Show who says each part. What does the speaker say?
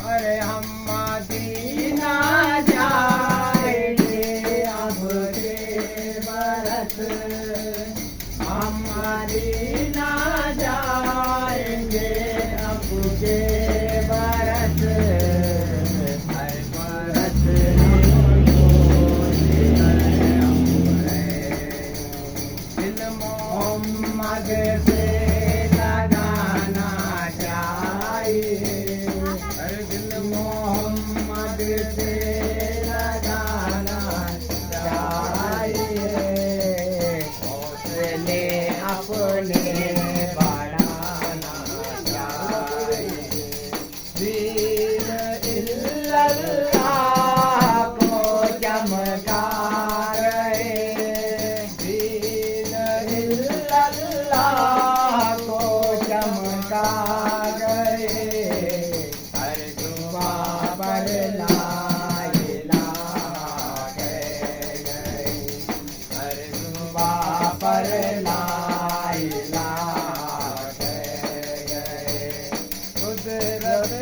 Speaker 1: अरे हम मदीना जाएंगे अब के बरस, हम मदीना जाएंगे अब के बरस, हर बरस दिल मोहम्मद से लगाना चाहिए, हर दिल मोहम्मद से लगाना चाहिए, हौसले अपने बढ़ाना चाहिए, दीन इल्लल्लाह को चमका रहे, दीन इल्लल्लाह को चमका रहे, हर जुबा पर ला इलाहा कह गए, हर जुबा पर ला इलाहा कह गए, कुदरत